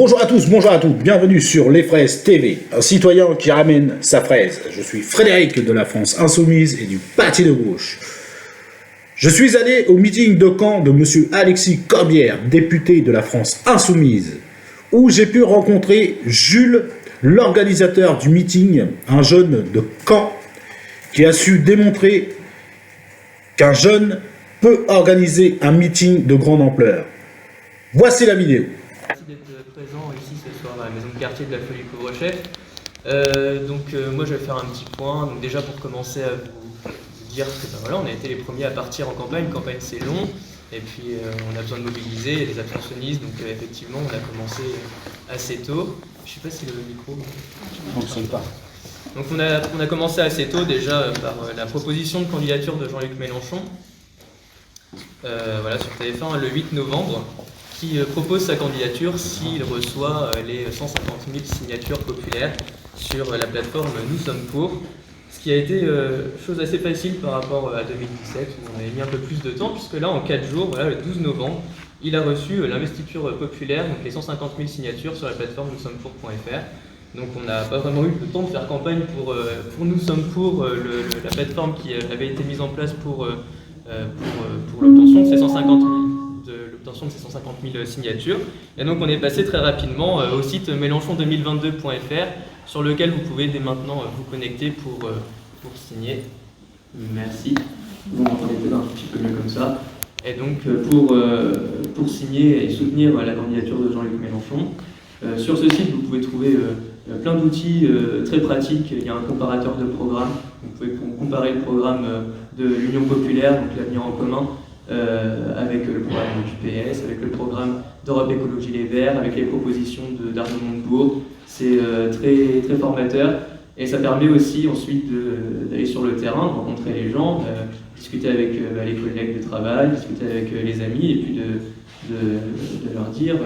Bonjour à tous, bonjour à toutes, bienvenue sur Les Fraises TV, un citoyen qui ramène sa fraise. Je suis Frédéric de la France Insoumise et du Parti de gauche. Je suis allé au meeting de Caen de M. Alexis Corbière, député de la France Insoumise, où j'ai pu rencontrer Jules, l'organisateur du meeting, un jeune de Caen, qui a su démontrer qu'un jeune peut organiser un meeting de grande ampleur. Voici la vidéo. Merci d'être présent ici ce soir à la maison de quartier de la Folie Couvre-Chef. Moi je vais faire un petit point. Donc déjà pour commencer à vous dire que voilà, on a été les premiers à partir en campagne. Une campagne c'est long et puis on a besoin de mobiliser les abstentionnistes. Donc effectivement on a commencé assez tôt. Je sais pas si le micro ne fonctionne pas. Donc on a commencé assez tôt déjà par la proposition de candidature de Jean-Luc Mélenchon sur TF1 le 8 novembre. Qui propose sa candidature s'il reçoit les 150 000 signatures populaires sur la plateforme Nous sommes pour. Ce qui a été chose assez facile par rapport à 2017 où on avait mis un peu plus de temps, puisque là en 4 jours, voilà, le 12 novembre, il a reçu l'investiture populaire, donc les 150 000 signatures sur la plateforme nous sommes pour.fr. Donc on n'a pas vraiment eu le temps de faire campagne pour Nous sommes pour, la plateforme qui avait été mise en place pour l'obtention de ces 150 000 signatures. Et donc on est passé très rapidement au site mélenchon2022.fr sur lequel vous pouvez dès maintenant vous connecter pour signer. Merci. Vous m'entendez peut-être un petit peu mieux comme ça. Et donc pour signer et soutenir la candidature de Jean-Luc Mélenchon, sur ce site vous pouvez trouver plein d'outils très pratiques. Il y a un comparateur de programmes. Vous pouvez comparer le programme de l'Union populaire, donc l'avenir en commun, avec le programme du PS, avec le programme d'Europe Écologie Les Verts, avec les propositions d'Arnaud Montebourg. C'est très, très formateur et ça permet aussi ensuite d'aller sur le terrain, de rencontrer les gens, discuter avec les collègues de travail, discuter avec les amis et puis de leur dire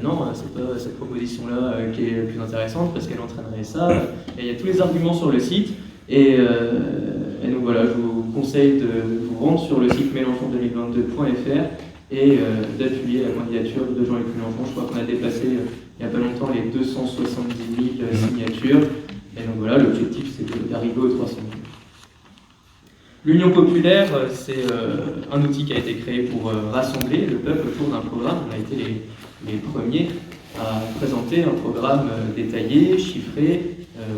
non, c'est pas cette proposition-là qui est la plus intéressante parce qu'elle entraînerait ça. Et il y a tous les arguments sur le site et donc voilà, je vous conseille de vous rendre sur le site mélenchon2022.fr et d'appuyer la candidature de Jean-Luc Mélenchon. Je crois qu'on a dépassé il n'y a pas longtemps les 270 000 signatures. Et donc voilà, l'objectif c'est d'arriver aux 300 000. L'Union populaire, c'est un outil qui a été créé pour rassembler le peuple autour d'un programme. On a été les premiers à présenter un programme détaillé, chiffré,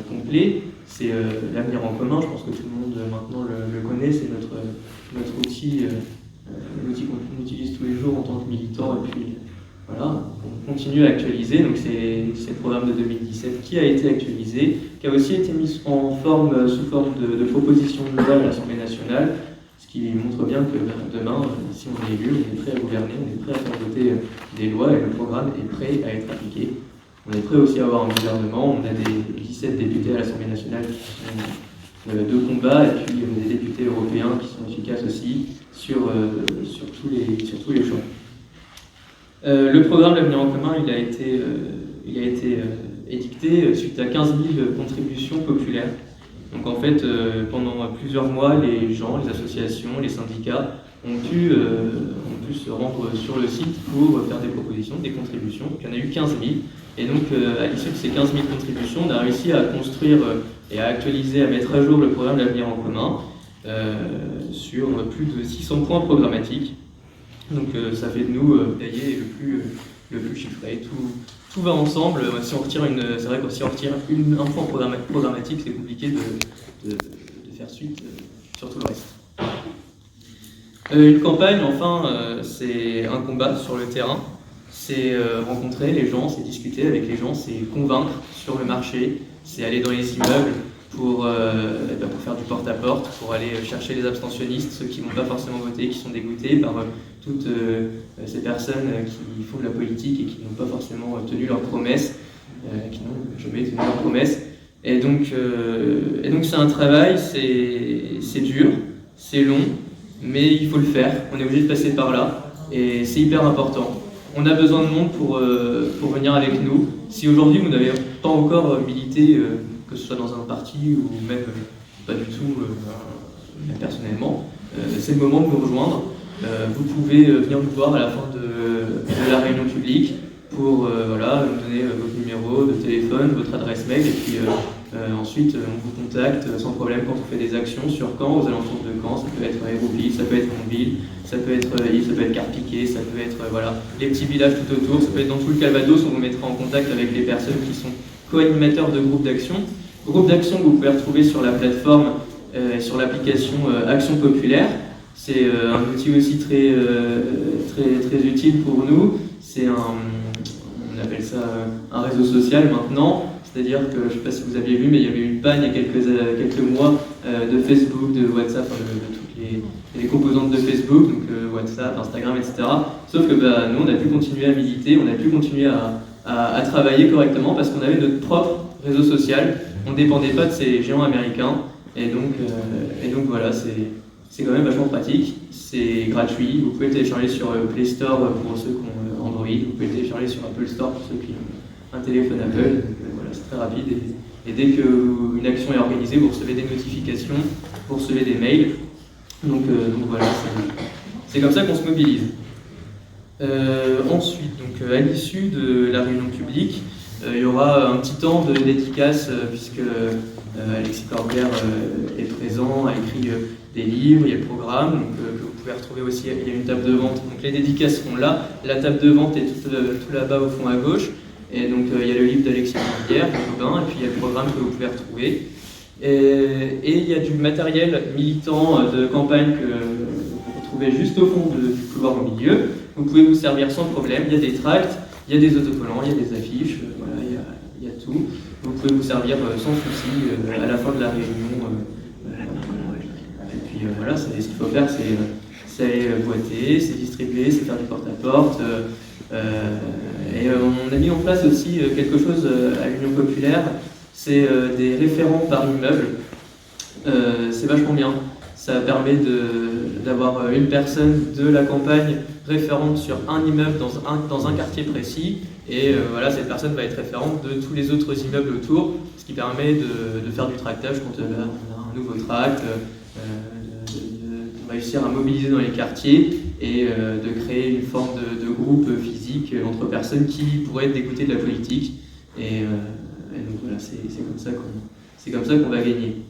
complet. C'est l'avenir en commun, je pense que tout le monde maintenant le connaît, c'est notre outil, l'outil qu'on utilise tous les jours en tant que militant, et puis voilà, on continue à actualiser. Donc c'est le programme de 2017 qui a été actualisé, qui a aussi été mis en forme, sous forme de proposition de loi à l'Assemblée nationale, ce qui montre bien que demain, si on est élu, on est prêt à gouverner, on est prêt à faire voter des lois, et le programme est prêt à être appliqué. On est prêt aussi à avoir un gouvernement. On a des 17 députés à l'Assemblée nationale qui sont de combat, et puis on a des députés européens qui sont efficaces aussi sur tous les champs. Le programme L'Avenir en commun, il a été édicté suite à 15 000 contributions populaires. Donc en fait, pendant plusieurs mois, les gens, les associations, les syndicats ont pu se rendre sur le site pour faire des propositions, des contributions. Donc, il y en a eu 15 000. Et donc, à l'issue de ces 15 000 contributions, on a réussi à construire et à actualiser, à mettre à jour le programme L'Avenir en commun sur plus de 600 points programmatiques. Donc, ça fait de nous tailler le plus chiffré. Tout va ensemble. Si on retire c'est vrai que si on retire un point programmatique, c'est compliqué de faire suite sur tout le reste. Une campagne, enfin, c'est un combat sur le terrain. C'est rencontrer les gens, c'est discuter avec les gens, c'est convaincre sur le marché, c'est aller dans les immeubles pour faire du porte-à-porte, pour aller chercher les abstentionnistes, ceux qui ne vont pas forcément voter, qui sont dégoûtés par toutes ces personnes qui font de la politique et qui n'ont pas forcément tenu leurs promesses, qui n'ont jamais tenu leurs promesses. Et donc c'est un travail, c'est dur, c'est long, mais il faut le faire, on est obligé de passer par là, et c'est hyper important. On a besoin de monde pour venir avec nous. Si aujourd'hui vous n'avez pas encore milité, que ce soit dans un parti ou même pas du tout personnellement, c'est le moment de nous rejoindre. Vous pouvez venir nous voir à la fin de la réunion publique. pour voilà, nous donner votre numéro de téléphone, votre adresse mail, et puis ensuite on vous contacte sans problème quand on fait des actions sur Caen, aux alentours de Caen. Ça peut être Hérouville, ça peut être Montville, ça peut être Yves, ça peut être Carpiquet, ça peut être voilà, les petits villages tout autour, ça peut être dans tout le Calvados. On vous mettra en contact avec les personnes qui sont co-animateurs de groupes d'action. Groupe d'action que vous pouvez retrouver sur la plateforme, sur l'application Action Populaire. C'est un outil aussi très utile pour nous. C'est on appelle ça un réseau social maintenant. C'est-à-dire que, je ne sais pas si vous aviez vu, mais il y avait eu une panne il y a quelques mois de Facebook, de WhatsApp, de toutes les composantes de Facebook, donc WhatsApp, Instagram, etc. Sauf que nous, on a pu continuer à militer, on a pu continuer à travailler correctement parce qu'on avait notre propre réseau social. On ne dépendait pas de ces géants américains. Et donc voilà, c'est quand même vachement pratique. C'est gratuit. Vous pouvez le télécharger sur Play Store pour ceux qui ont Android. Vous pouvez le télécharger sur Apple Store pour ceux qui ont un téléphone Apple. Donc voilà, c'est très rapide. Et dès qu'une action est organisée, vous recevez des notifications, vous recevez des mails. Donc voilà, c'est comme ça qu'on se mobilise. Ensuite, donc, à l'issue de la réunion publique, il y aura un petit temps de dédicace puisque Alexis Corbière est présent, a écrit des livres, il y a le programme donc, que vous pouvez retrouver aussi, il y a une table de vente. Donc les dédicaces seront là, la table de vente est tout là-bas au fond à gauche. Et donc il y a le livre d'Alexis Corbière, et puis il y a le programme que vous pouvez retrouver. Et il y a du matériel militant de campagne que vous retrouvez juste au fond du couloir au milieu. Vous pouvez vous servir sans problème, il y a des tracts, il y a des autocollants, il y a des affiches, voilà, il y a tout. Vous pouvez vous servir sans souci à la fin de la réunion. Et puis voilà, ce qu'il faut faire, c'est aller boiter, c'est distribuer, c'est faire du porte-à-porte. Et on a mis en place aussi quelque chose à l'Union Populaire, c'est des référents par immeuble. C'est vachement bien. Ça permet d'avoir une personne de la campagne référente sur un immeuble dans un quartier précis. Et voilà, cette personne va être référente de tous les autres immeubles autour, ce qui permet de faire du tractage quand on a un nouveau tract, de réussir à mobiliser dans les quartiers et de créer une forme de groupe physique entre personnes qui pourraient être dégoûtées de la politique. Et donc voilà, c'est comme ça qu'on va gagner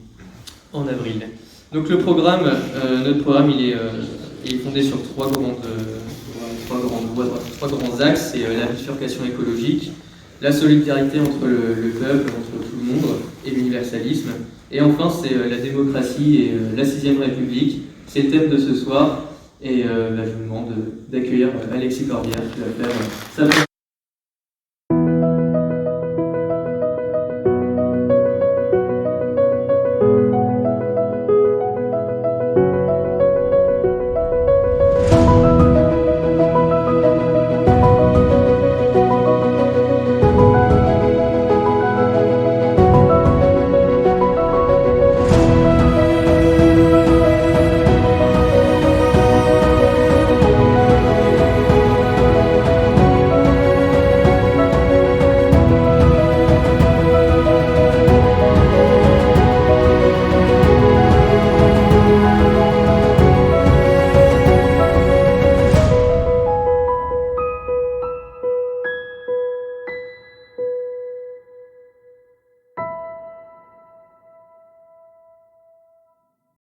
en avril. Donc le programme, notre programme, il est fondé sur trois grands axes. C'est la bifurcation écologique, la solidarité entre le peuple, entre tout le monde, et l'universalisme. Et enfin, c'est la démocratie et la 6ème République. C'est le thème de ce soir. Et je vous demande d'accueillir Alexis Corbière qui va faire sa